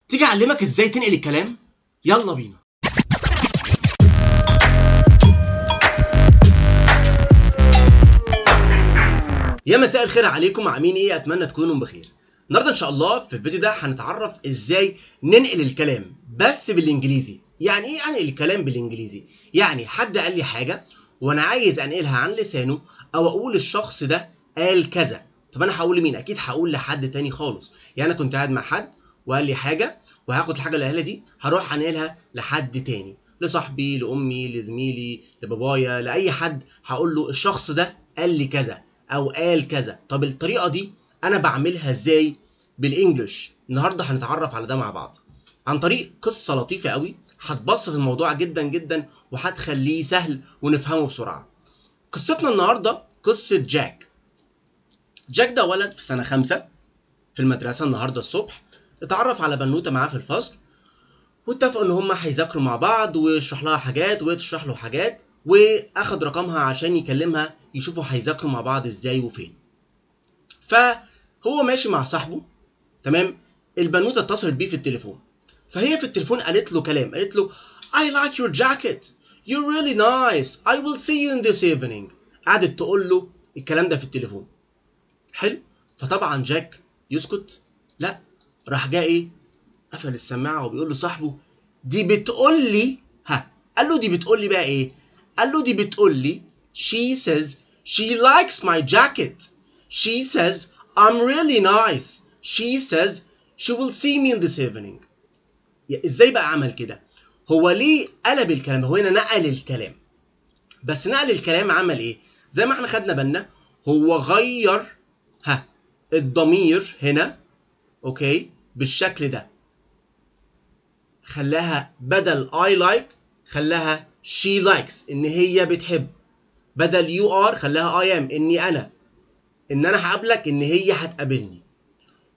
تيجي اعلمك ازاي تنقل الكلام؟ يلا بينا. يا مساء الخير عليكم، عاملين ايه؟ اتمنى تكونوا بخير. النهارده ان شاء الله في الفيديو ده هنتعرف ازاي ننقل الكلام بس بالانجليزي. يعني ايه انقل الكلام بالانجليزي؟ يعني حد قال لي حاجه وانا عايز انقلها عن لسانه، او اقول الشخص ده قال كذا. طب انا هقول لمين؟ اكيد هقول لحد تاني خالص. يعني انا كنت قاعد مع حد وقال لي حاجه، وهاخد الحاجه اللي قالها دي هروح انقلها لحد تاني، لصاحبي، لامي، لزميلي، لبابايا، لاي حد. هقول له الشخص ده قال لي كذا او قال كذا. طب الطريقه دي انا بعملها ازاي بالانجلش؟ النهارده هنتعرف على ده مع بعض عن طريق قصه لطيفه قوي هتبسط الموضوع جدا جدا وهتخليه سهل ونفهمه بسرعه. قصتنا النهارده قصه جاك. جاك ده ولد في سنه 5 في المدرسه. النهارده الصبح اتعرف على بنوته معاه في الفصل، واتفقوا ان هما هيذاكروا مع بعض ويشرح لها حاجات وهي تشرح له حاجات، واخد رقمها عشان يكلمها يشوفوا هيذاكروا مع بعض ازاي وفين. فهو ماشي مع صاحبه، تمام. البنوته اتصلت بيه في التليفون، فهي في التليفون قالت له كلام، قالت له I like your jacket, you're really nice, I will see you in this evening. قعدت تقول له الكلام ده في التليفون. حلو. فطبعا جاك يسكت؟ لا، راح جاء ايه؟ قفل السماعه وبيقول لصاحبه دي بتقول لي قال له دي بتقول لي بقى ايه؟ قال له دي بتقول لي she says she likes my jacket, she says I'm really nice, she says she will see me in this evening. ازاي بقى عمل كده؟ هو ليه قلب الكلام؟ هو هنا نقل الكلام، بس نقل الكلام عمل ايه؟ زي ما احنا خدنا بالنا، هو غير الضمير هنا، اوكي، بالشكل ده. خلاها بدل I like خلاها she likes، ان هي بتحب. بدل you are خلاها I am، اني انا، ان انا هقابلك، ان هي هتقابلني.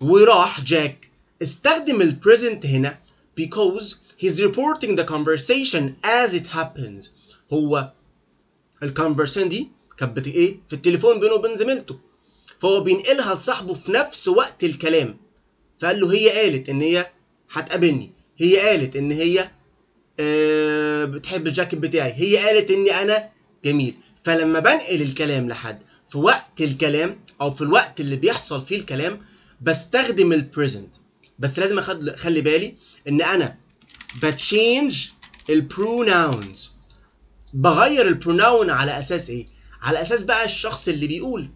وراح جاك استخدم ال present هنا because he's reporting the conversation as it happens. هو ال conversation دي كانت ايه؟ في التليفون بينه وبين زميلته، فهو بينقلها لصاحبه في نفس وقت الكلام. فقال له هي قالت ان هي هتقابلني، هي قالت ان هي بتحب الجاكيت بتاعي، هي قالت اني انا جميل. فلما بنقل الكلام لحد في وقت الكلام او في الوقت اللي بيحصل فيه الكلام بستخدم البريزنت. بس لازم اخلي بالي ان انا بتشينج البروناونز. بغير البروناون على اساس ايه؟ على اساس بقى الشخص اللي بيقول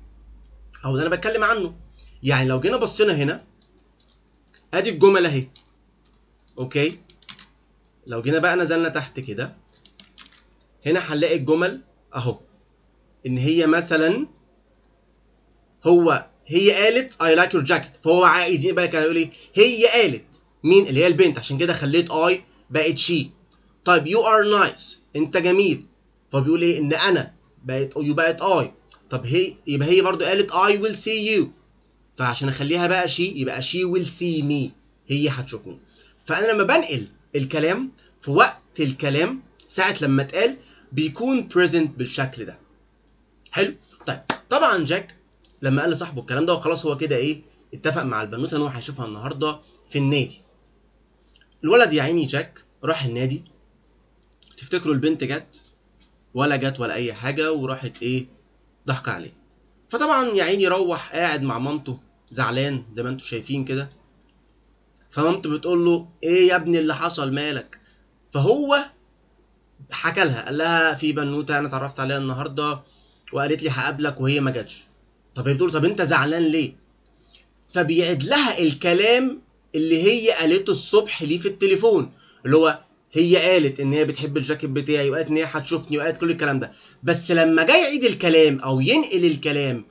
او اللي انا بتكلم عنه. يعني لو جينا بصينا هنا، ادي الجمل اهي، اوكي. لو جينا بقى نزلنا تحت كده، هنا هنلاقي الجمل اهو، ان هي مثلا هي قالت I like your jacket، فهو عايز بقى كان يقول ايه؟ هي قالت. مين؟ اللي هي البنت، عشان كده خليت I بقت she. طيب you are nice، انت جميل، فبيقول ايه؟ ان انا بقت you بقت I. طب يبقى هي برضو قالت I will see you، فعشان اخليها بقى she يبقى she will see me، هي هتشوفني. فانا لما بنقل الكلام في وقت الكلام ساعة لما اتقال بيكون present بالشكل ده. حلو. طيب طبعا جاك لما قال لصاحبه الكلام ده وخلاص، هو كده ايه؟ اتفق مع البنوته ان هو هيشوفها النهارده في النادي. الولد يا عيني جاك راح النادي. تفتكروا البنت جت؟ ولا جت ولا اي حاجه، وراحت ايه؟ ضحك عليه. فطبعا يا عيني روح قاعد مع مامته زعلان زي ما انتم شايفين كده. فمامته بتقول له ايه يا ابني اللي حصل؟ مالك؟ فهو حكى لها، قال لها في بنوته انا اتعرفت عليها النهارده وقالت لي هقابلك وهي ما جاتش. طب هي بتقول طب انت زعلان ليه؟ فبيعيد لها الكلام اللي هي قالته الصبح ليه في التليفون، اللي هو هي قالت ان هي بتحب الجاكيت بتاعي، وقالت ان هي هتشوفني، وقالت كل الكلام ده. بس لما جاي يعيد الكلام او ينقل الكلام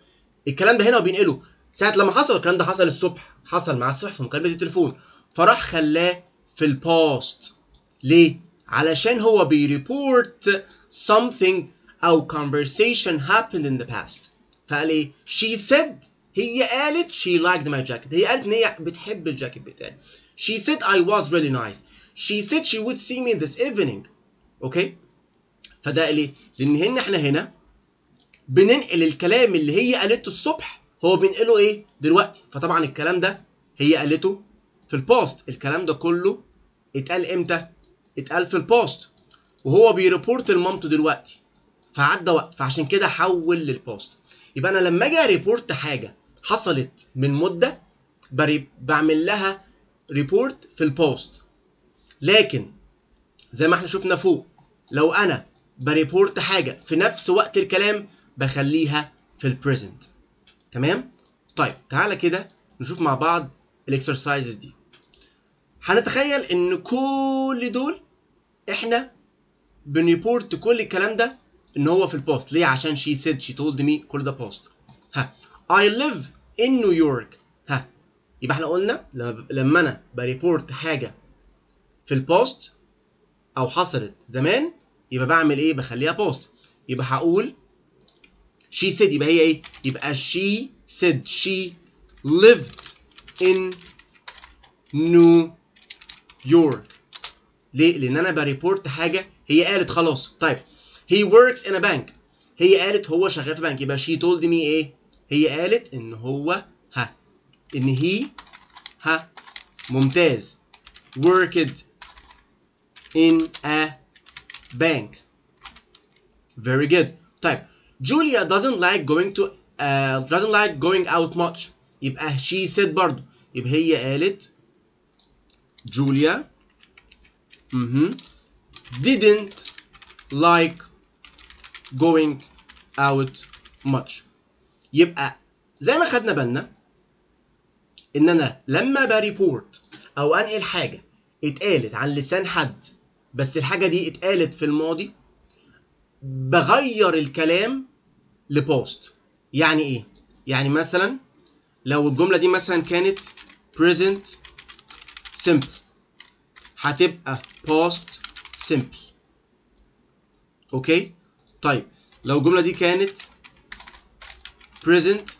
ده هنا وبينقله ساعه لما حصل الكلام ده، حصل الصبح، حصل مع الصبح في مكالمه التليفون، فراح خلاه في الباست. ليه؟ علشان هو بيريبورت something او conversation happened in the past. فقال ايه؟ she said، هي قالت she liked my jacket، هي قالت ان هي بتحب الجاكيت بتاعي. she said I was really nice، she said she would see me this evening. اوكي. فده ليه؟ لان احنا هنا بننقل الكلام اللي هي قالته الصبح، هو بينقله ايه دلوقتي. فطبعا الكلام ده هي قالته في في الباست. الكلام ده كله اتقال امتى؟ اتقال في الباست، وهو بيريبورت لمامته دلوقتي، فعدى وقت، فعشان كده حول للباست. يبقى انا لما اجي ريبورت حاجه حصلت من مده بعمل لها ريبورت في الباست. لكن زي ما احنا شفنا فوق، لو انا بريبورت حاجه في نفس وقت الكلام بخليها في البريزنت. تمام؟ طيب تعالى كده نشوف مع بعض الاكسرسايزز دي. هنتخيل ان كل دول احنا بنريبورت كل الكلام ده ان هو في البوست. ليه؟ عشان she said, she told me، كل ده بوست. ها I live in New York. ها يبقى احنا قلنا لما انا بريبورت حاجه في البوست او حصلت زمان يبقى بعمل ايه؟ بخليها بوست. يبقى هقول she said، يبقى هي ايه؟ يبقى she said she lived in New York. ليه؟ لان انا بريبورت حاجه هي قالت خلاص. طيب he works in a bank، هي قالت هو شغال في بنك، يبقى she told me ايه؟ هي قالت ان هو ان هي ممتاز worked in a bank. Very good. طيب Julia doesn't like going out much، يبقى she said برضو، يبقى هي قالت Julia didn't like going out much. يبقى زي ما خدنا بالنا ان انا لما بريبورت او انقل حاجه اتقالت عن لسان حد بس الحاجه دي اتقالت في الماضي، بغير الكلام لبوست. يعني ايه؟ يعني مثلا لو الجمله دي مثلا كانت present simple هتبقى past simple. اوكي؟ طيب لو الجمله دي كانت present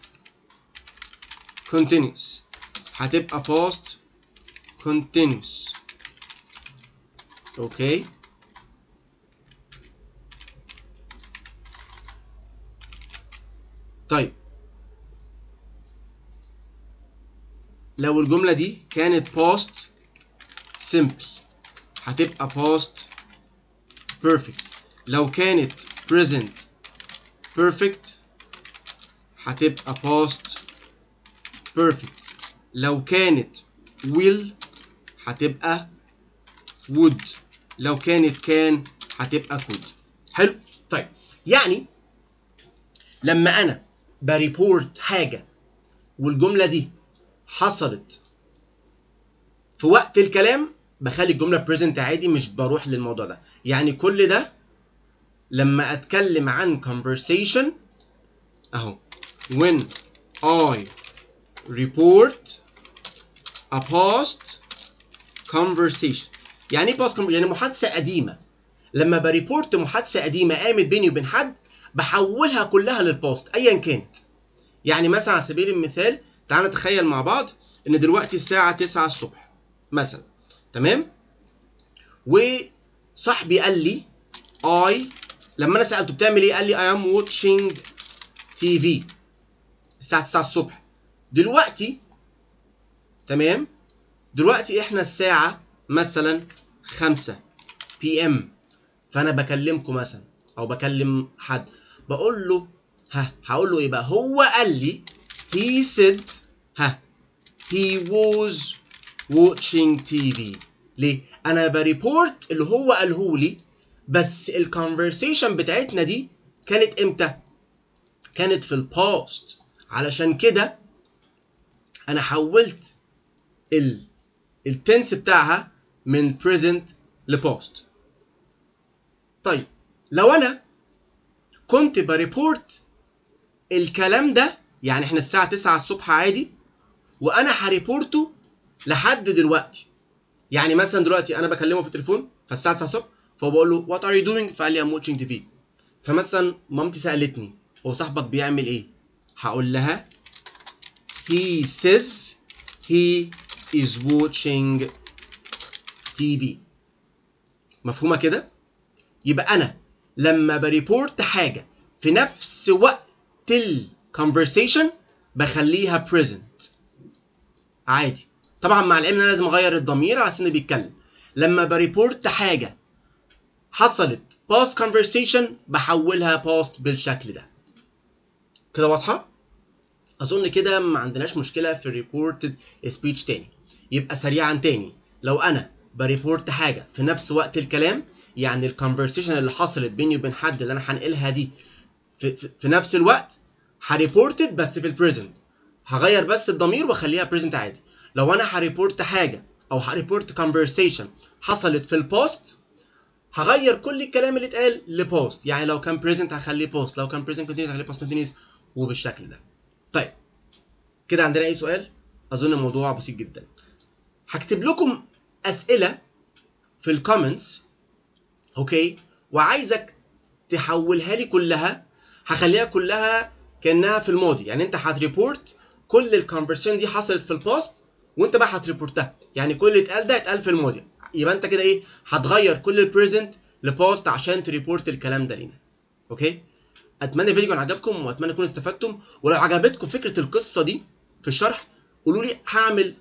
continuous هتبقى past continuous. اوكي؟ طيب لو الجملة دي كانت past simple هتبقى past perfect. لو كانت present perfect هتبقى past perfect. لو كانت will هتبقى would. لو كانت كان هتبقى could. حلو؟ طيب يعني لما أنا بريبورت حاجة والجملة دي حصلت في وقت الكلام بخلي الجملة present عادي، مش بروح للموضوع ده. يعني كل ده لما أتكلم عن conversation أهو when I report a past conversation. يعني ايه past conversation؟ يعني محادثة قديمة. لما بريبورت محادثة قديمة قامت بيني وبين حد بحولها كلها للبوست أيا كانت. يعني مثلا على سبيل المثال تعالى نتخيل مع بعض إن دلوقتي الساعة 9 الصبح مثلا، تمام؟ وصاحبي قال لي لما أنا سألته بتعمل إيه؟ قال لي I am watching TV الساعة 9 الصبح. دلوقتي تمام؟ دلوقتي إحنا الساعة مثلا 5 PM، فأنا بكلمكم مثلا أو بكلم حد بقول له هقول له إيه بقى؟ هو قال لي he said he was watching TV. ليه؟ أنا بريبورت اللي هو قاله لي، بس الكونفرسيشن بتاعتنا دي كانت إمتى؟ كانت في الباست. علشان كده أنا حولت التنس بتاعها من present لباست. طيب لو أنا كنت بريبورت الكلام ده، يعني إحنا الساعة 9 الصبح عادي وأنا هريبورته لحد دلوقتي. يعني مثلا دلوقتي انا بكلمه في التليفون فالساعه 9 الصبح، فبقول له وات ار يو دوينج، فقال لي ام واتشنج تي في. فمثلا مامتي سالتني هو صاحبك بيعمل ايه؟ هقول لها he says he is watching TV. مفهومه كده؟ يبقى انا لما بريبورت حاجه في نفس وقت الكونفرسيشن بخليها present عادي. طبعا مع العلم ان انا لازم اغير الضمير على سن بيتكلم. لما بريبورت حاجه حصلت past conversation بحولها past بالشكل ده. كده واضحه؟ اظن كده ما عندناش مشكله في الريبورتد سبيتش تاني. يبقى سريعا تاني، لو انا بريبورت حاجه في نفس وقت الكلام، يعني الكونفرسيشن اللي حصلت بيني وبين حد اللي انا هنقلها دي في نفس الوقت، هريبورتد بس في البريزنت، هغير بس الضمير واخليها بريزنت عادي. لو انا هريبورت حاجه او هريبورت كونفرسيشن حصلت في البوست، هغير كل الكلام اللي اتقال لبوست، يعني لو كان بريزنت هخليه بوست، لو كان بريزنت كونتينيوس هخليه باست كونتينيوس، وبالشكل ده. طيب كده عندنا اي سؤال؟ اظن الموضوع بسيط جدا. هكتب لكم اسئله في الكومنتس، اوكي، وعايزك تحولها لي كلها، هخليها كلها كانها في الماضي، يعني انت هتريبورت كل الكونفرسيشن دي حصلت في الباست وانت بقى هتريبورتها، يعني كل اللي اتقال ده اتقال في الماضي، يبقى انت كده ايه، هتغير كل البريزنت لباست عشان تريبورت الكلام ده لينا. اوكي، اتمنى الفيديو كان عجبكم واتمنى تكونوا استفدتم، ولو عجبتكم فكره القصه دي في الشرح قولوا لي هعمل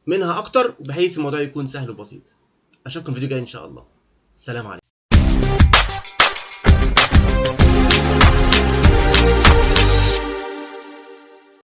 منها اكتر بحيث الموضوع يكون سهل وبسيط. اشوفكم في فيديو جاي ان شاء الله. السلام عليكم.